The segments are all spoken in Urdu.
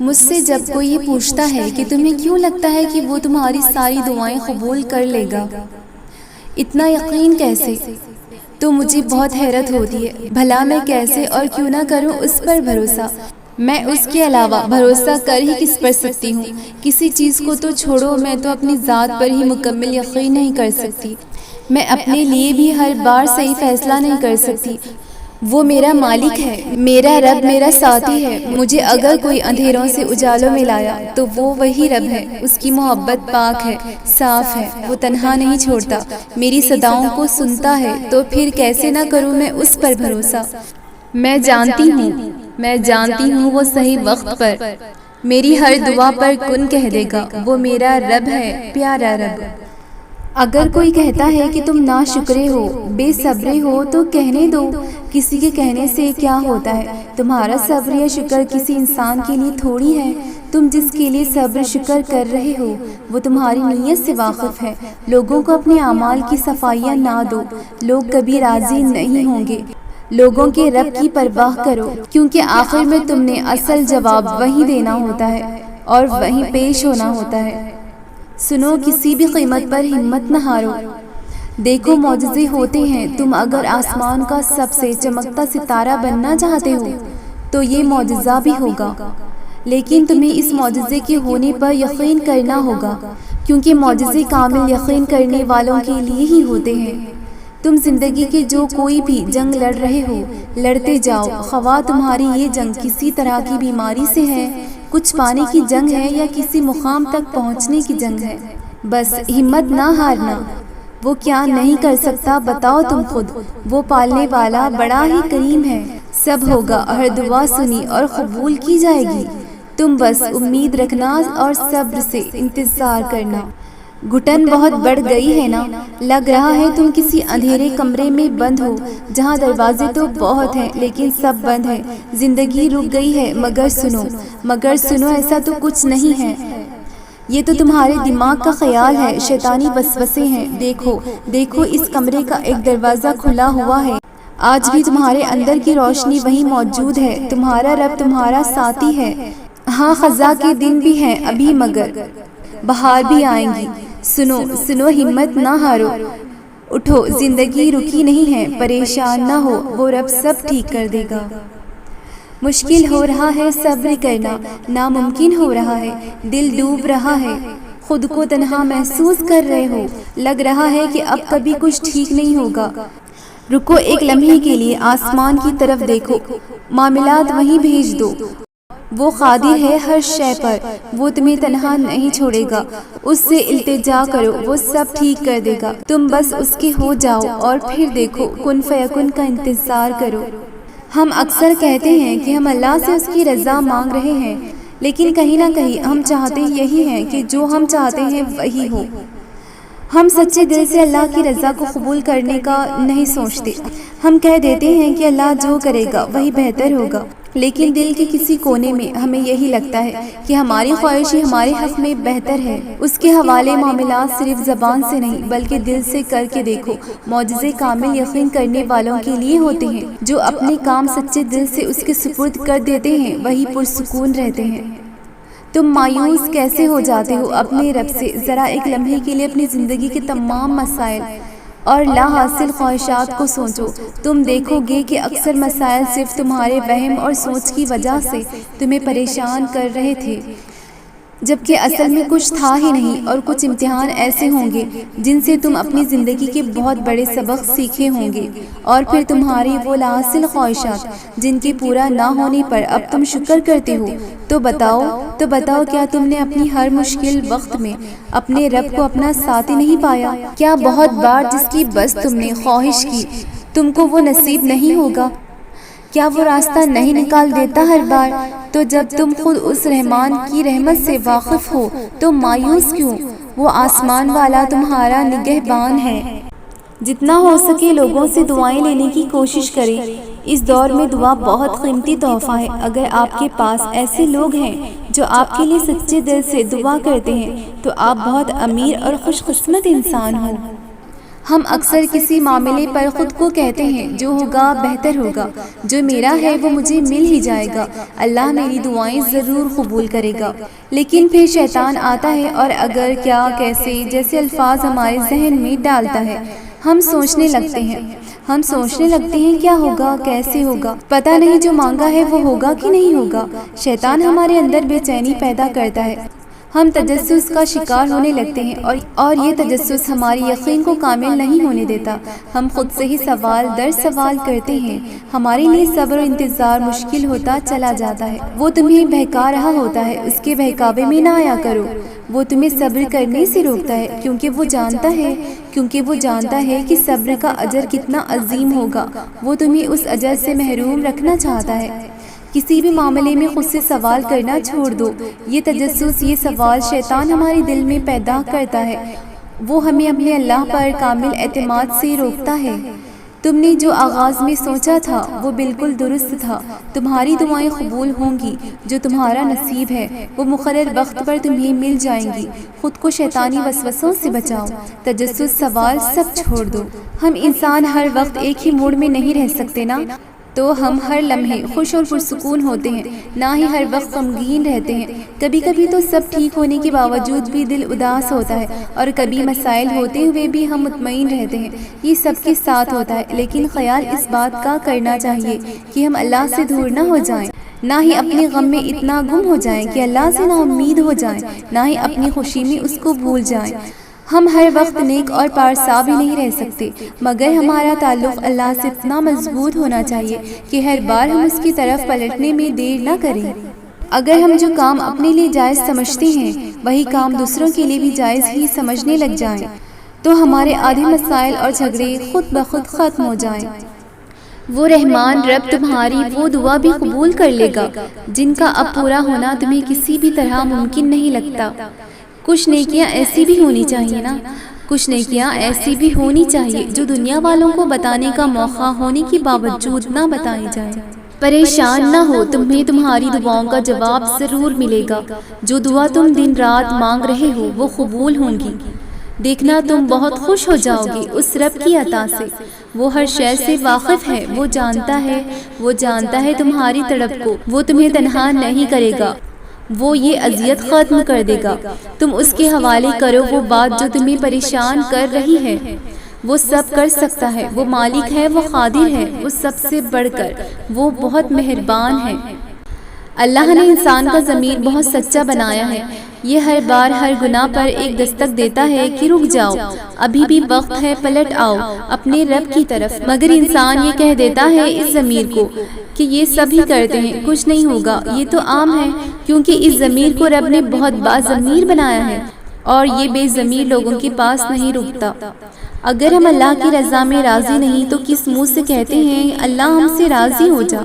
مجھ سے جب کوئی یہ پوچھتا ہے کہ تمہیں کیوں لگتا ہے کہ وہ تمہاری ساری دعائیں قبول کر لے گا، اتنا یقین کیسے، تو مجھے بہت حیرت ہوتی ہے۔ بھلا میں کیسے اور کیوں نہ کروں اس پر بھروسہ؟ میں اس کے علاوہ بھروسہ کر ہی کس پر سکتی ہوں؟ کسی چیز کو تو چھوڑو، میں تو اپنی ذات پر ہی مکمل یقین نہیں کر سکتی۔ میں اپنے لیے بھی ہر بار صحیح فیصلہ نہیں کر سکتی۔ وہ میرا مالک ہے، میرا رب میرا ساتھی ہے۔ مجھے اگر کوئی اندھیروں سے اجالوں میں لایا تو وہ وہی رب ہے۔ اس کی محبت پاک ہے، صاف ہے، وہ تنہا نہیں چھوڑتا، میری صداؤں کو سنتا ہے، تو پھر کیسے نہ کروں میں اس پر بھروسہ؟ میں جانتی ہوں وہ صحیح وقت پر میری ہر دعا پر کن کہہ دے گا۔ وہ میرا رب ہے، پیارا رب۔ اگر کوئی کہتا ہے کہ تم ناشکرے ہو، بے صبرے ہو، تو کہنے دو، کسی کے کہنے سے کیا ہوتا ہے؟ تمہارا صبر یا شکر کسی انسان کے لیے تھوڑی ہے۔ تم جس کے لیے صبر شکر کر رہے ہو وہ تمہاری نیت سے واقف ہے۔ لوگوں کو اپنے اعمال کی صفائیاں نہ دو، لوگ کبھی راضی نہیں ہوں گے۔ لوگوں کے رب کی پرواہ کرو، کیونکہ آخر میں تم نے اصل جواب وہیں دینا ہوتا ہے اور وہیں پیش ہونا ہوتا ہے۔ سنو، کسی بھی قیمت پر ہمت نہ ہارو۔ دیکھو، معجزے ہوتے ہیں۔ تم اگر آسمان کا سب سے چمکتا ستارہ بننا چاہتے ہو تو یہ معجزہ بھی ہوگا، لیکن تمہیں اس معجزے کے ہونے پر یقین کرنا ہوگا، کیونکہ معجزے کامل یقین کرنے والوں کے لیے ہی ہوتے ہیں۔ تم زندگی کے جو کوئی بھی جنگ لڑ رہے ہو، لڑتے جاؤ، خواہ تمہاری یہ جنگ کسی طرح کی بیماری سے ہے، کچھ پانے کی جنگ ہے یا کسی مقام تک پہنچنے کی جنگ ہے، بس ہمت نہ ہارنا۔ وہ کیا نہیں کر سکتا بتاؤ تم خود؟ وہ پالنے والا بڑا ہی کریم ہے۔ سب ہوگا، ہر دعا سنی اور قبول کی جائے گی۔ تم بس امید رکھنا اور صبر سے انتظار کرنا۔ گھٹن بہت بڑھ گئی ہے نا؟ لگ رہا ہے تم کسی اندھیرے کمرے میں بند ہو، جہاں دروازے تو بہت ہیں لیکن سب بند ہیں۔ زندگی رک گئی ہے، مگر سنو، ایسا تو کچھ نہیں ہے۔ یہ تو تمہارے دماغ کا خیال ہے، شیطانی وسوسے ہیں۔ دیکھو، اس کمرے کا ایک دروازہ کھلا ہوا ہے۔ آج بھی تمہارے اندر کی روشنی وہیں موجود ہے۔ تمہارا رب تمہارا ساتھی ہے۔ ہاں، خزاں کے دن بھی ہیں ابھی، مگر بہار بھی آئیں گی۔ سنو، ہمت نہ ہارو، اٹھو، زندگی رکی نہیں ہے، پریشان نہ ہو، وہ رب سب ٹھیک کر دے گا۔ مشکل ہو رہا ہے صبر کرنا، ناممکن ہو رہا ہے، دل ڈوب رہا ہے، خود کو تنہا محسوس کر رہے ہو، لگ رہا ہے کہ اب کبھی کچھ ٹھیک نہیں ہوگا۔ رکو، ایک لمحے کے لیے آسمان کی طرف دیکھو، معاملات وہیں بھیج دو۔ وہ قادر ہے ہر شے پر، وہ تمہیں تنہا نہیں چھوڑے گا۔ اس سے التجا کرو، وہ سب ٹھیک کر دے گا۔ تم بس اس کے ہو جاؤ اور پھر دیکھو، کن فیکن کا انتظار کرو۔ ہم اکثر کہتے ہیں کہ ہم اللہ سے اس کی رضا مانگ رہے ہیں، لیکن کہیں نہ کہیں ہم چاہتے یہی ہیں کہ جو ہم چاہتے ہیں وہی ہو۔ ہم سچے دل سے اللہ کی رضا کو قبول کرنے کا نہیں سوچتے۔ ہم کہہ دیتے ہیں کہ اللہ جو کرے گا وہی بہتر ہوگا، لیکن دل کے کسی کونے میں ہمیں یہی لگتا ہے کہ ہماری خواہش ہی ہمارے حق میں بہتر ہے۔ اس کے حوالے معاملات صرف زبان سے نہیں بلکہ دل سے کر کے دیکھو۔ معجزے کامل یقین کرنے والوں کے لیے ہوتے ہیں، جو اپنے کام سچے دل سے اس کے سپرد کر دیتے ہیں، وہی پرسکون رہتے ہیں۔ تم مایوس کیسے ہو جاتے ہو اپنے رب سے؟ ذرا ایک لمحے کے لیے اپنی زندگی کے تمام مسائل اور لا حاصل خواہشات کو سوچو۔ تم دیکھو گے کہ اکثر مسائل صرف تمہارے وہم اور سوچ کی وجہ سے تمہیں پریشان کر رہے تھے، جبکہ اصل میں کچھ تھا ہی نہیں، اور کچھ امتحان ایسے ہوں گے جن سے تم اپنی زندگی کے بہت بڑے سبق سیکھے ہوں گے، اور پھر تمہاری وہ لاحاصل خواہشات جن کے پورا نہ ہونے پر اب تم شکر کرتے ہو۔ تو بتاؤ کیا تم نے اپنی ہر مشکل وقت میں اپنے رب کو اپنا ساتھی نہیں پایا؟ کیا بہت بار جس کی بس تم نے خواہش کی تم کو وہ نصیب نہیں ہوگا؟ کیا وہ راستہ نہیں نکال دیتا ہر بار؟ تو جب تم خود اس رحمان کی رحمت سے واقف ہو تو مایوس کیوں؟ وہ آسمان والا تمہارا نگہبان ہے۔ جتنا ہو سکے لوگوں سے دعائیں لینے کی کوشش کریں۔ اس دور میں دعا بہت قیمتی تحفہ ہے۔ اگر آپ کے پاس ایسے لوگ ہیں جو آپ کے لیے سچے دل سے دعا کرتے ہیں تو آپ بہت امیر اور خوش قسمت انسان ہو۔ ہم اکثر کسی معاملے پر خود کو کہتے ہیں جو ہوگا بہتر ہوگا، جو میرا ہے وہ مجھے مل ہی جائے گا، اللہ میری دعائیں ضرور قبول کرے گا۔ لیکن پھر شیطان آتا ہے اور اگر، کیا، کیسے جیسے الفاظ ہمارے ذہن میں ڈالتا ہے، ہم سوچنے لگتے ہیں کیا ہوگا، کیسے ہوگا، پتہ نہیں جو مانگا ہے وہ ہوگا کہ نہیں ہوگا۔ شیطان ہمارے اندر بے چینی پیدا کرتا ہے، ہم تجسس کا شکار ہونے لگتے ہیں اور یہ تجسس ہماری یقین کو کامل نہیں ہونے دیتا۔ ہم خود سے ہی سوال در سوال کرتے ہیں، ہمارے لیے صبر و انتظار مشکل ہوتا چلا جاتا ہے۔ وہ تمہیں بہکا رہا ہوتا ہے، اس کے بہکاوے میں نہ آیا کرو۔ وہ تمہیں صبر کرنے سے روکتا ہے کیونکہ وہ جانتا ہے کہ صبر کا اجر کتنا عظیم ہوگا۔ وہ تمہیں اس اجر سے محروم رکھنا چاہتا ہے۔ کسی بھی معاملے میں خود سے سوال کرنا چھوڑ دو۔ یہ تجسس، یہ سوال شیطان ہمارے دل میں پیدا کرتا ہے، وہ ہمیں اپنے اللہ پر کامل اعتماد سے روکتا ہے۔ تم نے جو آغاز میں سوچا تھا وہ بالکل درست تھا، تمہاری دعائیں قبول ہوں گی، جو تمہارا نصیب ہے وہ مقرر وقت پر تمہیں مل جائیں گی۔ خود کو شیطانی وسوسوں سے بچاؤ، تجسس، سوال سب چھوڑ دو۔ ہم انسان ہر وقت ایک ہی موڈ میں نہیں رہ سکتے نا، تو ہم ہر لمحے خوش اور پرسکون ہوتے ہیں، نہ ہی ہر وقت غمگین رہتے ہیں۔ کبھی کبھی تو سب ٹھیک ہونے کے باوجود بھی دل اداس ہوتا ہے، اور کبھی مسائل ہوتے ہوئے بھی ہم مطمئن رہتے ہیں۔ یہ سب کے ساتھ ہوتا ہے، لیکن خیال اس بات کا کرنا چاہیے کہ ہم اللہ سے دور نہ ہو جائیں، نہ ہی اپنے غم میں اتنا گم ہو جائیں کہ اللہ سے نا امید ہو جائیں، نہ ہی اپنی خوشی میں اس کو بھول جائیں۔ ہم ہر وقت نیک اور پارسا بھی نہیں رہ سکتے، مگر ہمارا تعلق اللہ سے اتنا مضبوط ہونا چاہیے کہ ہر بار ہم اس کی طرف پلٹنے میں دیر نہ کریں۔ اگر ہم جو کام اپنے لیے جائز سمجھتے ہیں وہی کام دوسروں کے لیے بھی جائز ہی سمجھنے لگ جائیں تو ہمارے آدھے مسائل اور جھگڑے خود بخود ختم ہو جائیں۔ وہ رحمان رب تمہاری وہ دعا بھی قبول کر لے گا جن کا اب پورا ہونا تمہیں کسی بھی طرح ممکن نہیں لگتا۔ کچھ نیکیاں ایسی بھی ہونی چاہیے جو دنیا والوں کو بتانے کا موقع ہونے کے باوجود نہ بتائی جائے۔ پریشان نہ ہو، تمہیں تمہاری دعاؤں کا جواب ضرور ملے گا۔ جو دعا تم دن رات مانگ رہے ہو وہ قبول ہوں گی۔ دیکھنا تم بہت خوش ہو جاؤ گے اس رب کی عطا سے۔ وہ ہر شے سے واقف ہے، وہ جانتا ہے تمہاری تڑپ کو، وہ تمہیں تنہا نہیں کرے گا، وہ یہ اذیت ختم کر دے گا۔ تم اس کے حوالے کرو وہ بات جو تمہیں پریشان کر رہی ہے، وہ سب کر سکتا ہے، وہ مالک ہے، وہ قادر ہے، وہ سب سے بڑھ کر وہ بہت مہربان ہے۔ اللہ نے انسان کا ضمیر بہت سچا بنایا ہے، یہ ہر بار ہر گناہ پر ایک دستک دیتا ہے کہ رک جاؤ، ابھی بھی وقت ہے، پلٹ آؤ اپنے رب کی طرف، مگر انسان یہ کہہ دیتا ہے اس ضمیر کو کہ یہ سب ہی کرتے ہیں، کچھ نہیں ہوگا، یہ تو عام ہے، کیونکہ اس ضمیر کو رب نے بہت باضمیر بنایا ہے اور یہ بے ضمیر لوگوں کے پاس نہیں رکتا۔ اگر ہم اللہ کی رضا میں راضی نہیں تو کس منہ سے کہتے ہیں اللہ ہم سے راضی ہو جا؟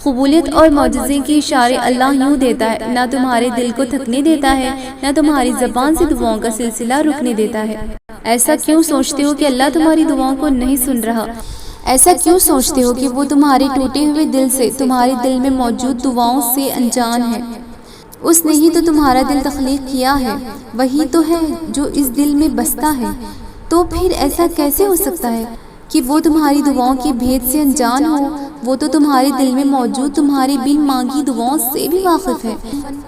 قبولیت اور معجزے کے اشارے اللہ یوں دیتا ہے، نہ تمہارے دل کو تھکنے دیتا ہے، نہ تمہاری زبان سے دعاؤں کا سلسلہ رکنے دیتا ہے۔ ایسا کیوں سوچتے ہو کہ اللہ تمہاری دعاؤں کو نہیں سن رہا؟ ایسا کیوں سوچتے ہو کہ وہ تمہارے ٹوٹے ہوئے دل سے، تمہارے دل میں موجود دعاؤں سے انجان ہے؟ اس نے ہی تو تمہارا دل تخلیق کیا ہے، وہی تو ہے جو اس دل میں بستا ہے، تو پھر ایسا کیسے ہو سکتا ہے کہ وہ تمہاری دعاؤں کے بھید سے انجان ہو؟ وہ تو تمہارے دل میں موجود تمہاری بن مانگی دعاؤں سے بھی واقف ہے،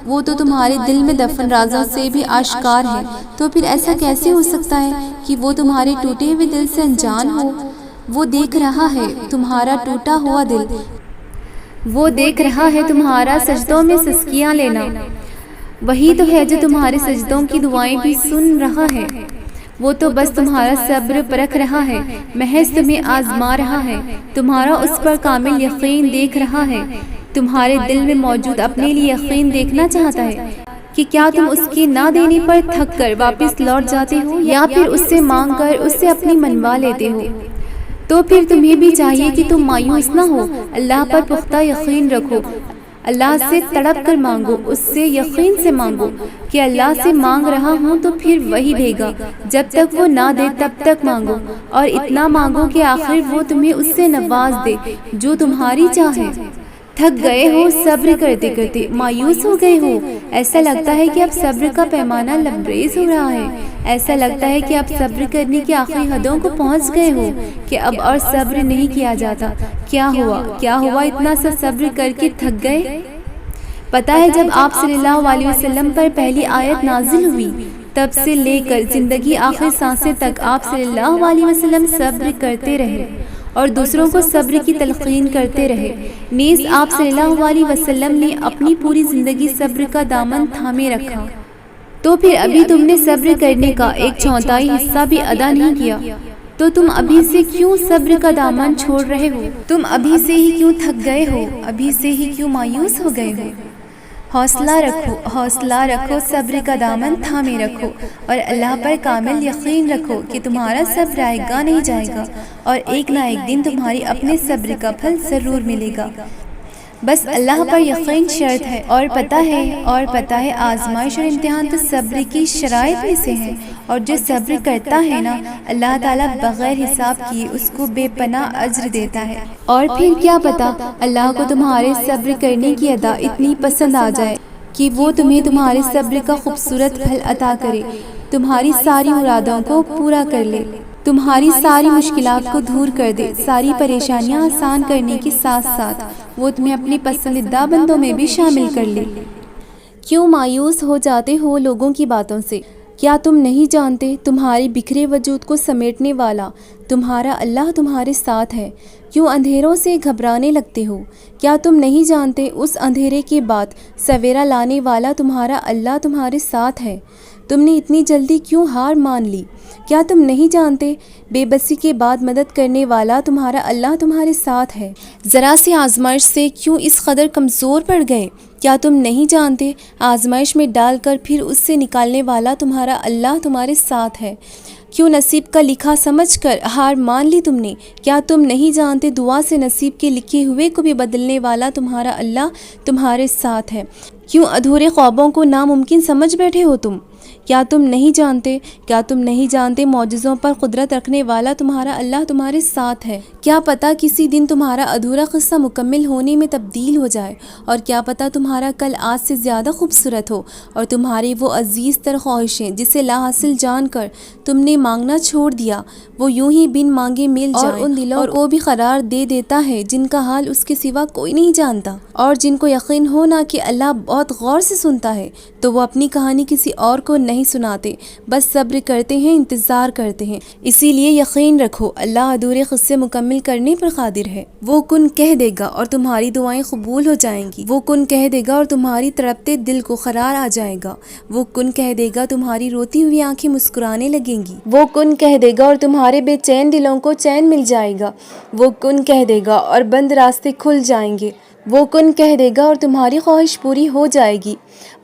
وہ تو تمہارے دل میں دفن رازوں سے بھی آشکار ہے، تو پھر ایسا کیسے ہو سکتا ہے کہ وہ تمہارے ٹوٹے ہوئے دل سے انجان ہو؟ وہ دیکھ رہا ہے تمہارا ٹوٹا ہوا دل، وہ دیکھ رہا ہے تمہارا سجدوں میں سسکیاں لینا، وہی تو ہے جو تمہارے سجدوں کی دعائیں بھی سن رہا ہے۔ وہ تو بس تمہارا صبر پرکھ رہا ہے، محض تمہیں آزما رہا ہے، تمہارا اس پر کامل یقین دیکھ رہا ہے، تمہارے دل میں موجود اپنے لیے یقین دیکھنا چاہتا ہے کہ کیا تم اس کے نہ دینے پر تھک کر واپس لوٹ جاتے ہو یا پھر اس سے مانگ کر اس سے اپنی منوا لیتے ہو۔ تو پھر تمہیں بھی چاہیے کہ تم مایوس نہ ہو، اللہ پر پختہ یقین رکھو، اللہ سے تڑپ کر مانگو، اس سے یقین سے مانگو کہ اللہ سے مانگ رہا ہوں تو پھر وہی دے گا، جب تک وہ نہ دے تب تک مانگو، اور اتنا مانگو کہ آخر وہ تمہیں اس سے نواز دے جو تمہاری چاہے۔ تھک گئے ہو صبر کرتے کرتے، مایوس ہو گئے ہو، ایسا لگتا ہے کہ اب صبر کا پیمانہ لبریز ہو رہا ہے، ایسا لگتا ہے کہ اب صبر کرنے کی آخری حدوں کو پہنچ گئے ہو کہ اب اور صبر نہیں کیا جاتا۔ کیا ہوا اتنا سا صبر کر کے تھک گئے؟ پتہ ہے جب آپ صلی اللہ علیہ وسلم پر پہلی آیت نازل ہوئی تب سے لے کر زندگی آخری سانسیں تک آپ صلی اللہ علیہ وسلم صبر کرتے رہے اور دوسروں کو صبر کی تلقین کرتے رہے۔ نیز آپ صلی اللہ علیہ وسلم نے اپنی پوری زندگی صبر کا دامن تھامے رکھا، تو پھر ابھی تم نے صبر کرنے کا 1/4 حصہ بھی ادا نہیں کیا، تو تم ابھی سے کیوں صبر کا دامن چھوڑ رہے ہو؟ تم ابھی سے ہی کیوں تھک گئے ہو؟ ابھی سے ہی کیوں مایوس ہو گئے ہو؟ حوصلہ رکھو، صبر کا دامن تھامے رکھو اور اللہ پر کامل یقین رکھو کہ تمہارا صبر آئے گا نہیں جائے گا، اور ایک نہ ایک دن تمہاری اپنے صبر کا پھل ضرور ملے گا۔ بس اللہ پر یقین شرط ہے، اور پتہ ہے آزمائش اور امتحان تو صبر کی شرائط میں سے ہے، اور جو صبر کرتا ہے نا، اللہ تعالیٰ بغیر حساب کیے اس کو بے پناہ اجر دیتا ہے۔ اور پھر کیا پتہ اللہ کو تمہارے صبر کرنے کی ادا اتنی پسند آ جائے کہ وہ تمہیں تمہارے صبر کا خوبصورت پھل عطا کرے، تمہاری ساری مرادوں کو پورا کر لے، تمہاری ساری مشکلات کو دور کر دے، ساری پریشانیاں آسان کرنے کے ساتھ ساتھ وہ تمہیں اپنی پسندیدہ بندوں میں بھی شامل کر لے۔ کیوں مایوس ہو جاتے ہو لوگوں کی باتوں سے؟ کیا تم نہیں جانتے تمہاری بکھرے وجود کو سمیٹنے والا تمہارا اللہ تمہارے ساتھ ہے؟ کیوں اندھیروں سے گھبرانے لگتے ہو؟ کیا تم نہیں جانتے اس اندھیرے کے بعد سویرا لانے والا تمہارا اللہ تمہارے ساتھ ہے؟ تم نے اتنی جلدی کیوں ہار مان لی؟ کیا تم نہیں جانتے بے بسی کے بعد مدد کرنے والا تمہارا اللہ تمہارے ساتھ ہے؟ ذرا سی آزمائش سے کیوں اس قدر کمزور پڑ گئے؟ کیا تم نہیں جانتے آزمائش میں ڈال کر پھر اس سے نکالنے والا تمہارا اللہ تمہارے ساتھ ہے؟ کیوں نصیب کا لکھا سمجھ کر ہار مان لی تم نے؟ کیا تم نہیں جانتے دعا سے نصیب کے لکھے ہوئے کو بھی بدلنے والا تمہارا اللہ تمہارے ساتھ ہے؟ کیوں ادھورے خوابوں کو ناممکن سمجھ بیٹھے ہو تم؟ کیا تم نہیں جانتے معجزوں پر قدرت رکھنے والا تمہارا اللہ تمہارے ساتھ ہے؟ کیا پتہ کسی دن تمہارا ادھورا قصہ مکمل ہونے میں تبدیل ہو جائے، اور کیا پتہ تمہارا کل آج سے زیادہ خوبصورت ہو، اور تمہاری وہ عزیز تر خواہشیں جسے لا حاصل جان کر تم نے مانگنا چھوڑ دیا، وہ یوں ہی بن مانگے مل جائیں، اور ان دلوں کو بھی قرار دے دیتا ہے جن کا حال اس کے سوا کوئی نہیں جانتا، اور جن کو یقین ہونا کہ اللہ بہت غور سے سنتا ہے، تو وہ اپنی کہانی کسی اور کو نہیں سناتے، بس صبر کرتے ہیں، انتظار کرتے ہیں۔ اسی لیے یقین رکھو اللہ ادھورے قصے مکمل کرنے پر قادر ہے۔ وہ کن کہہ دے گا اور تمہاری دعائیں قبول ہو جائیں گی، وہ کن کہہ دے گا اور تمہاری تڑپتے دل کو قرار آ جائے گا، وہ کن کہہ دے گا تمہاری روتی ہوئی آنکھیں مسکرانے لگیں گی، وہ کن کہہ دے گا اور تمہارے بے چین دلوں کو چین مل جائے گا، وہ کن کہہ دے گا اور بند راستے کھل جائیں گے، وہ کن کہہ دے گا اور تمہاری خواہش پوری ہو جائے گی۔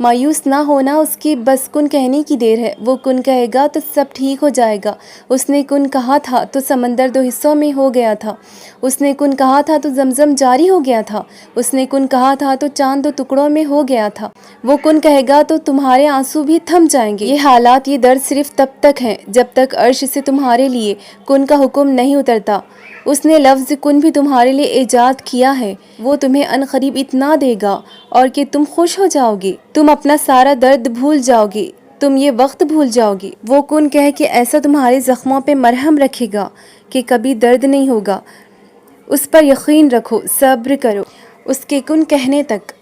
مایوس نہ ہونا اس کی بس کن کہنے کی دیر ہے، وہ کن کہے گا تو سب ٹھیک ہو جائے گا۔ اس نے کن کہا تھا تو سمندر 2 حصوں میں ہو گیا تھا، اس نے کن کہا تھا تو زمزم جاری ہو گیا تھا، اس نے کن کہا تھا تو چاند 2 ٹکڑوں میں ہو گیا تھا، وہ کن کہے گا تو تمہارے آنسو بھی تھم جائیں گے۔ یہ حالات، یہ درد صرف تب تک ہیں جب تک عرش سے تمہارے لیے کن کا حکم نہیں اترتا۔ اس نے لفظ کن بھی تمہارے لیے ایجاد کیا ہے، وہ تمہیں عنقریب اتنا دے گا اور کہ تم خوش ہو جاؤ گے، تم اپنا سارا درد بھول جاؤ گے، تم یہ وقت بھول جاؤ گے۔ وہ کن کہہ کے ایسا تمہارے زخموں پہ مرہم رکھے گا کہ کبھی درد نہیں ہوگا۔ اس پر یقین رکھو، صبر کرو، اس کے کن کہنے تک۔